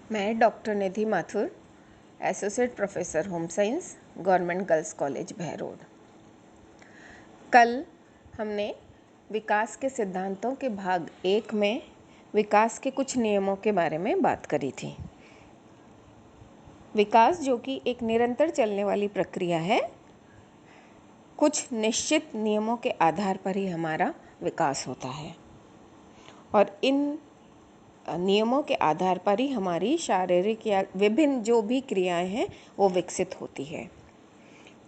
मैं doctor Nidhi Mathur, associate professor home science, government girls college Bhairod. कल हमने विकास के सिद्धांतों के भाग 1 में विकास के कुछ नियमों के बारे में बात करी थी। विकास जो कि एक निरंतर चलने वाली प्रक्रिया है, कुछ निश्चित नियमों के आधार पर ही हमारा विकास होता है और इन नियमों के आधार पर ही हमारी शारीरिक या विभिन्न जो भी क्रियाएं हैं वो विकसित होती है।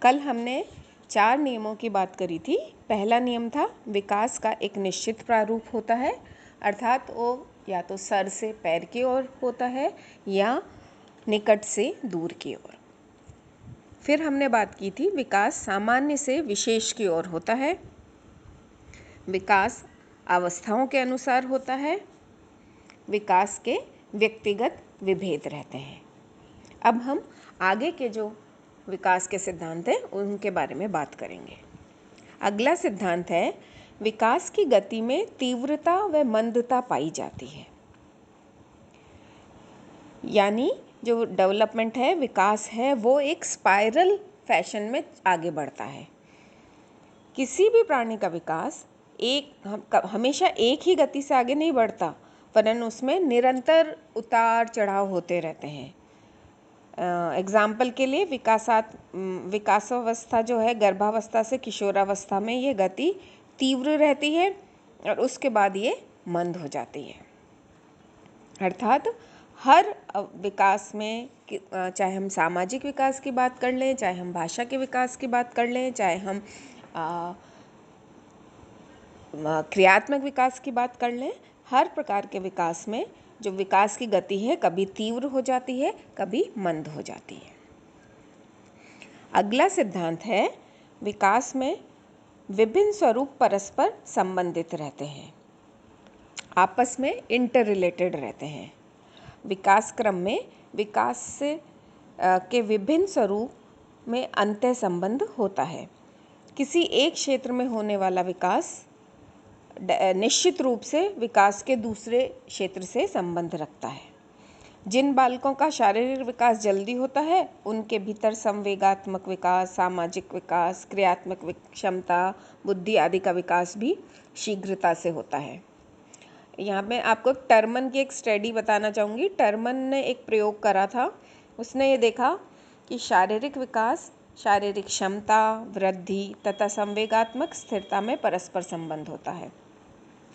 कल हमने 4 नियमों की बात करी थी। पहला नियम था विकास का एक निश्चित प्रारूप होता है, अर्थात वो या तो सर से पैर की ओर होता है या निकट से दूर की ओर। फिर हमने बात की थी विकास सामान्य से विशेष की ओर होता है, विकास अवस्थाओं के अनुसार होता है, विकास के व्यक्तिगत विभेद रहते हैं। अब हम आगे के जो विकास के सिद्धांत हैं उनके बारे में बात करेंगे। अगला सिद्धांत है विकास की गति में तीव्रता व मंदता पाई जाती है। यानी जो डेवलपमेंट है, विकास है, वो एक स्पाइरल फैशन में आगे बढ़ता है। किसी भी प्राणी का विकास हमेशा एक ही गति से आगे नहीं बढ़ता, वरन उसमें निरंतर उतार चढ़ाव होते रहते हैं। एग्जाम्पल के लिए विकासावस्था जो है, गर्भावस्था से किशोरावस्था में ये गति तीव्र रहती है और उसके बाद ये मंद हो जाती है। अर्थात हर विकास में, चाहे हम सामाजिक विकास की बात कर लें, चाहे हम भाषा के विकास की बात कर लें, चाहे हम क्रियात्मक विकास की बात कर लें, हर प्रकार के विकास में जो विकास की गति है कभी तीव्र हो जाती है, कभी मंद हो जाती है। अगला सिद्धांत है विकास में विभिन्न स्वरूप परस्पर संबंधित रहते हैं, आपस में इंटर रिलेटेड रहते हैं। विकास क्रम में विकास से के विभिन्न स्वरूप में अंतः संबंध होता है। किसी एक क्षेत्र में होने वाला विकास निश्चित रूप से विकास के दूसरे क्षेत्र से संबंध रखता है। जिन बालकों का शारीरिक विकास जल्दी होता है उनके भीतर संवेगात्मक विकास, सामाजिक विकास, क्रियात्मक क्षमता, बुद्धि आदि का विकास भी शीघ्रता से होता है। यहाँ मैं आपको टर्मन की एक स्टडी बताना चाहूँगी। टर्मन ने एक प्रयोग करा था। उसने ये देखा कि शारीरिक विकास, शारीरिक क्षमता, वृद्धि तथा संवेगात्मक स्थिरता में परस्पर संबंध होता है।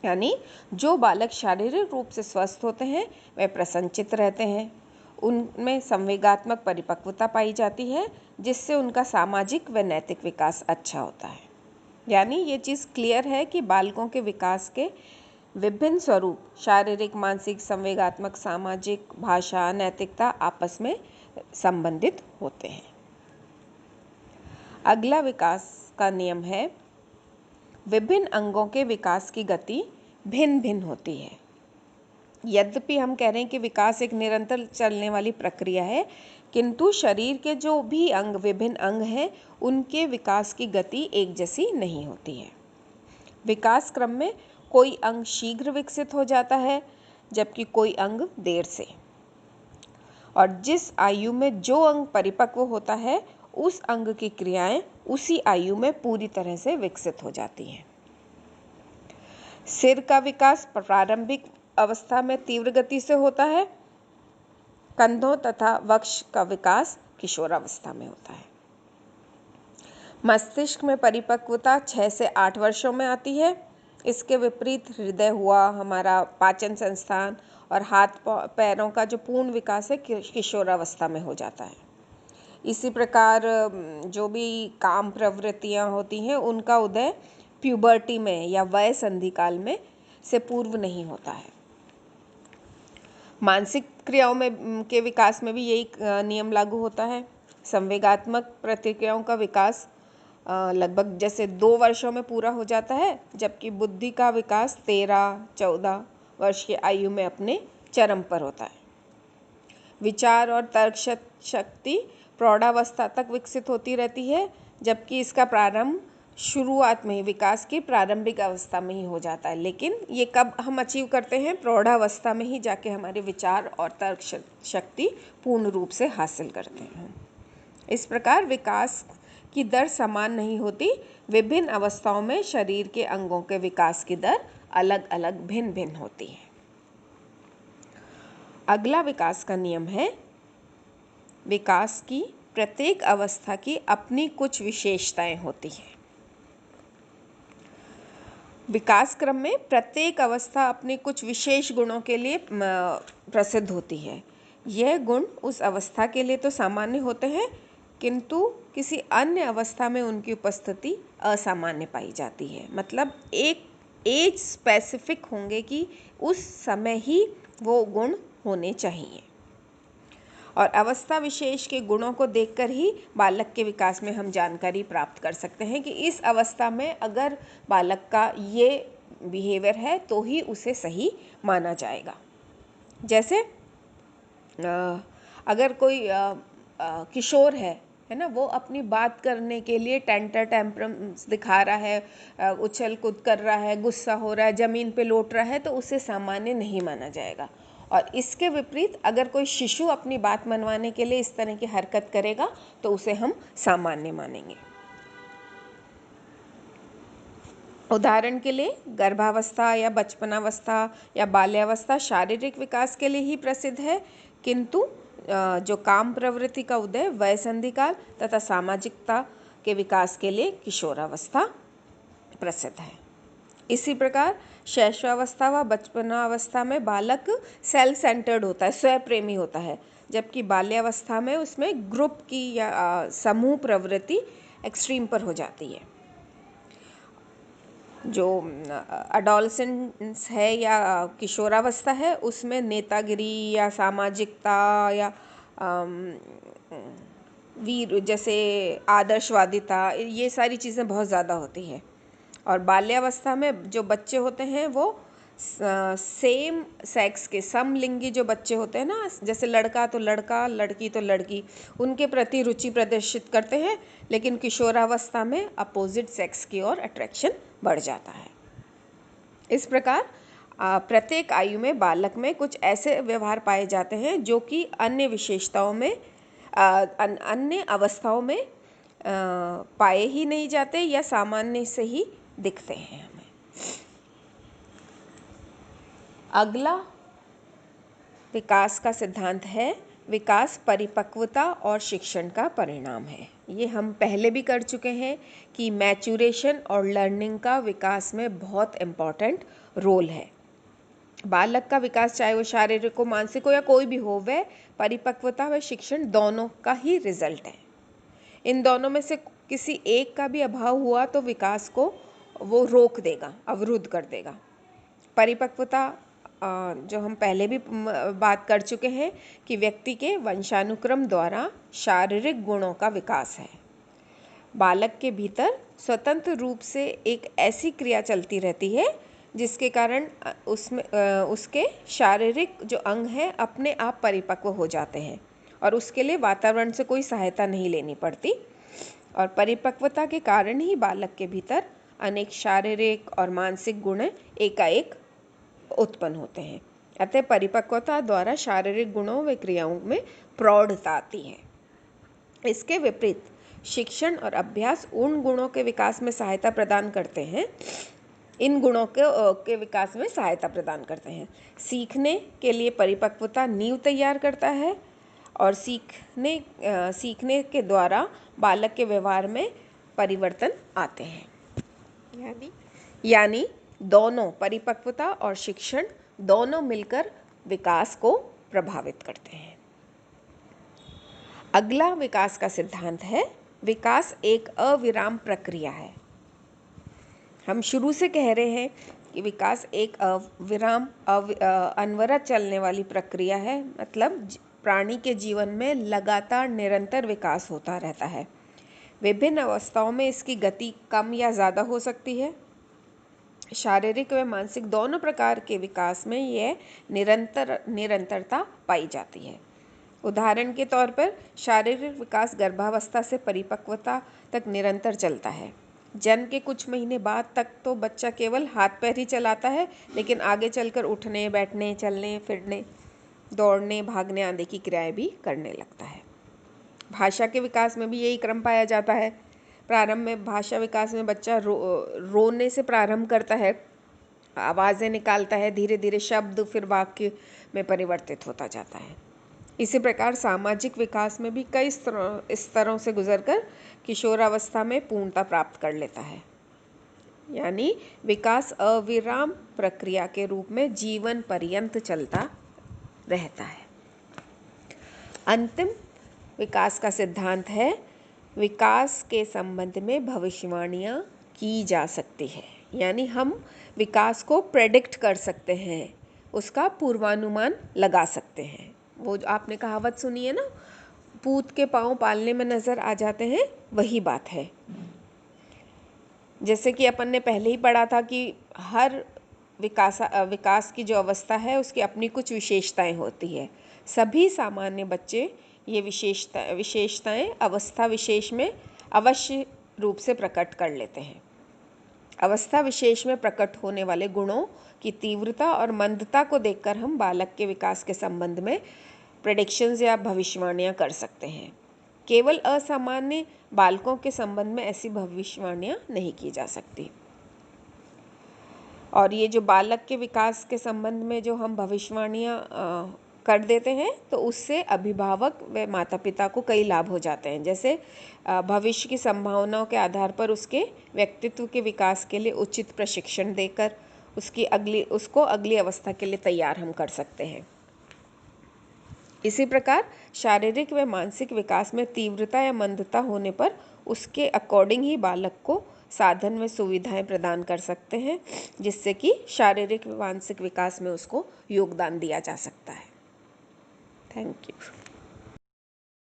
यानी जो बालक शारीरिक रूप से स्वस्थ होते हैं वे प्रसन्नचित्त रहते हैं, उनमें संवेगात्मक परिपक्वता पाई जाती है, जिससे उनका सामाजिक व नैतिक विकास अच्छा होता है। यानी ये चीज़ क्लियर है कि बालकों के विकास के विभिन्न स्वरूप, शारीरिक, मानसिक, संवेगात्मक, सामाजिक, भाषा, नैतिकता आपस में संबंधित होते हैं। अगला विकास का नियम है विभिन्न अंगों के विकास की गति भिन्न भिन्न होती है। यद्यपि हम कह रहे हैं कि विकास एक निरंतर चलने वाली प्रक्रिया है, किंतु शरीर के जो भी अंग, विभिन्न अंग हैं, उनके विकास की गति एक जैसी नहीं होती है। विकास क्रम में कोई अंग शीघ्र विकसित हो जाता है जबकि कोई अंग देर से, और जिस आयु में जो अंग परिपक्व होता है उस अंग की क्रियाएं उसी आयु में पूरी तरह से विकसित हो जाती हैं। सिर का विकास प्रारंभिक अवस्था में तीव्र गति से होता है। कंधों तथा वक्ष का विकास किशोरावस्था में होता है। मस्तिष्क में परिपक्वता 6 से 8 वर्षों में आती है। इसके विपरीत हृदय हुआ, हमारा पाचन संस्थान और हाथ पैरों का जो पूर्ण विकास है किशोरावस्था में हो जाता है। इसी प्रकार जो भी काम प्रवृत्तियां होती हैं उनका उदय प्यूबर्टी में या वय संधि काल में से पूर्व नहीं होता है। मानसिक क्रियाओं में के विकास में भी यही नियम लागू होता है। संवेगात्मक प्रतिक्रियाओं का विकास लगभग जैसे 2 वर्षों में पूरा हो जाता है, जबकि बुद्धि का विकास 13-14 वर्ष की आयु में अपने चरम पर होता है। विचार और तर्क शक्ति प्रौढ़ावस्था तक विकसित होती रहती है, जबकि इसका प्रारंभ शुरुआत में ही, विकास की प्रारंभिक अवस्था में ही हो जाता है, लेकिन ये कब हम अचीव करते हैं? प्रौढ़ावस्था में ही जाके हमारे विचार और तर्क शक्ति पूर्ण रूप से हासिल करते हैं। इस प्रकार विकास की दर समान नहीं होती, विभिन्न अवस्थाओं में शरीर के अंगों के विकास की दर अलग अलग भिन्न भिन्न होती है। अगला विकास का नियम है, विकास की प्रत्येक अवस्था की अपनी कुछ विशेषताएं होती हैं। विकास क्रम में प्रत्येक अवस्था अपने कुछ विशेष गुणों के लिए प्रसिद्ध होती है। यह गुण उस अवस्था के लिए तो सामान्य होते हैं, किंतु किसी अन्य अवस्था में उनकी उपस्थिति असामान्य पाई जाती है। मतलब एक एज स्पेसिफिक होंगे कि उस समय ही वो गुण होने चाहिए, और अवस्था विशेष के गुणों को देखकर ही बालक के विकास में हम जानकारी प्राप्त कर सकते हैं कि इस अवस्था में अगर बालक का ये बिहेवियर है तो ही उसे सही माना जाएगा। जैसे अगर कोई किशोर है ना, वो अपनी बात करने के लिए टेम्परम्स दिखा रहा है, उछल कूद कर रहा है, गुस्सा हो रहा है, ज़मीन पे लौट रहा है, तो उसे सामान्य नहीं माना जाएगा। और इसके विपरीत अगर कोई शिशु अपनी बात मनवाने के लिए इस तरह की हरकत करेगा तो उसे हम सामान्य मानेंगे। उदाहरण के लिए गर्भावस्था या बचपनावस्था या बाल्यावस्था शारीरिक विकास के लिए ही प्रसिद्ध है, किंतु जो काम प्रवृत्ति का उदय, वयसंधि काल तथा सामाजिकता के विकास के लिए किशोरावस्था प्रसिद्ध है। इसी प्रकार शैशवावस्था व बचपनावस्था में बालक सेल्फ सेंटर्ड होता है, स्वयं प्रेमी होता है, जबकि बाल्यावस्था में उसमें ग्रुप की या समूह प्रवृत्ति एक्सट्रीम पर हो जाती है। जो एडोलसेंस है या किशोरावस्था है, उसमें नेतागिरी या सामाजिकता या वीर जैसे आदर्शवादिता, ये सारी चीज़ें बहुत ज़्यादा होती हैं। और बाल्यावस्था में जो बच्चे होते हैं वो सेम सेक्स के, समलिंगी जो बच्चे होते हैं ना, जैसे लड़का तो लड़का, लड़की तो लड़की, उनके प्रति रुचि प्रदर्शित करते हैं, लेकिन किशोरावस्था में अपोजिट सेक्स की ओर अट्रैक्शन बढ़ जाता है। इस प्रकार प्रत्येक आयु में बालक में कुछ ऐसे व्यवहार पाए जाते हैं जो कि अन्य विशेषताओं में अन्य अवस्थाओं में पाए ही नहीं जाते या सामान्य से ही दिखते हैं हमें। अगला विकास का सिद्धांत है, विकास परिपक्वता और शिक्षण का परिणाम है। ये हम पहले भी कर चुके हैं कि मैच्योरेशन और लर्निंग का विकास में बहुत इम्पॉर्टेंट रोल है। बालक का विकास चाहे वो शारीरिक हो, मानसिक हो या कोई भी हो, वह परिपक्वता व शिक्षण दोनों का ही रिजल्ट है। इन दोनों में से किसी एक का भी अभाव हुआ तो विकास को वो रोक देगा, अवरुद्ध कर देगा। परिपक्वता जो हम पहले भी बात कर चुके हैं कि व्यक्ति के वंशानुक्रम द्वारा शारीरिक गुणों का विकास है। बालक के भीतर स्वतंत्र रूप से एक ऐसी क्रिया चलती रहती है जिसके कारण उसमें उसके शारीरिक जो अंग हैं अपने आप परिपक्व हो जाते हैं और उसके लिए वातावरण से कोई सहायता नहीं लेनी पड़ती। और परिपक्वता के कारण ही बालक के भीतर अनेक शारीरिक और मानसिक गुण एकाएक उत्पन्न होते हैं। अतः परिपक्वता द्वारा शारीरिक गुणों व क्रियाओं में प्रौढ़ता आती है। इसके विपरीत शिक्षण और अभ्यास उन गुणों के विकास में सहायता प्रदान करते हैं, इन गुणों के विकास में सहायता प्रदान करते हैं। सीखने के लिए परिपक्वता नींव तैयार करता है और सीखने के द्वारा बालक के व्यवहार में परिवर्तन आते हैं। यानी दोनों, परिपक्वता और शिक्षण दोनों मिलकर विकास को प्रभावित करते हैं। अगला विकास का सिद्धांत है, विकास एक अविराम प्रक्रिया है। हम शुरू से कह रहे हैं कि विकास एक अविराम अनवरत चलने वाली प्रक्रिया है। मतलब प्राणी के जीवन में लगातार निरंतर विकास होता रहता है। विभिन्न अवस्थाओं में इसकी गति कम या ज़्यादा हो सकती है। शारीरिक व मानसिक दोनों प्रकार के विकास में यह निरंतरता पाई जाती है। उदाहरण के तौर पर शारीरिक विकास गर्भावस्था से परिपक्वता तक निरंतर चलता है, जन्म के कुछ महीने बाद तक तो बच्चा केवल हाथ पैर ही चलाता है, लेकिन आगे चलकर उठने, बैठने, चलने, फिरने, दौड़ने, भागने आदि की क्रियाएं भी करने लगता है। भाषा के विकास में भी यही क्रम पाया जाता है। प्रारंभ में भाषा विकास में बच्चा रोने से प्रारंभ करता है, आवाज़ें निकालता है, धीरे धीरे शब्द फिर वाक्य में परिवर्तित होता जाता है। इसी प्रकार सामाजिक विकास में भी कई स्तरों से गुजरकर किशोरावस्था में पूर्णता प्राप्त कर लेता है। यानी विकास अविराम प्रक्रिया के रूप में जीवन पर्यंत चलता रहता है। अंतिम विकास का सिद्धांत है, विकास के संबंध में भविष्यवाणियाँ की जा सकती है। यानी हम विकास को प्रेडिक्ट कर सकते हैं, उसका पूर्वानुमान लगा सकते हैं। वो जो आपने कहावत सुनी है ना, पूत के पाँव पालने में नज़र आ जाते हैं, वही बात है। जैसे कि अपन ने पहले ही पढ़ा था कि हर विकास की जो अवस्था है उसकी अपनी कुछ विशेषताएं होती है। सभी सामान्य बच्चे ये विशेषताएं अवस्था विशेष में अवश्य रूप से प्रकट कर लेते हैं। अवस्था विशेष में प्रकट होने वाले गुणों की तीव्रता और मंदता को देखकर हम बालक के विकास के संबंध में प्रेडिक्शंस या भविष्यवाणियां कर सकते हैं। केवल असामान्य बालकों के संबंध में ऐसी भविष्यवाणियां नहीं की जा सकती। और ये जो बालक के विकास के संबंध में जो हम भविष्यवाणियां कर देते हैं, तो उससे अभिभावक व माता पिता को कई लाभ हो जाते हैं। जैसे भविष्य की संभावनाओं के आधार पर उसके व्यक्तित्व के विकास के लिए उचित प्रशिक्षण देकर उसको अगली अवस्था के लिए तैयार हम कर सकते हैं। इसी प्रकार शारीरिक व मानसिक विकास में तीव्रता या मंदता होने पर उसके अकॉर्डिंग ही बालक को साधन व सुविधाएं प्रदान कर सकते हैं, जिससे कि शारीरिक व मानसिक विकास में उसको योगदान दिया जा सकता है। Thank you.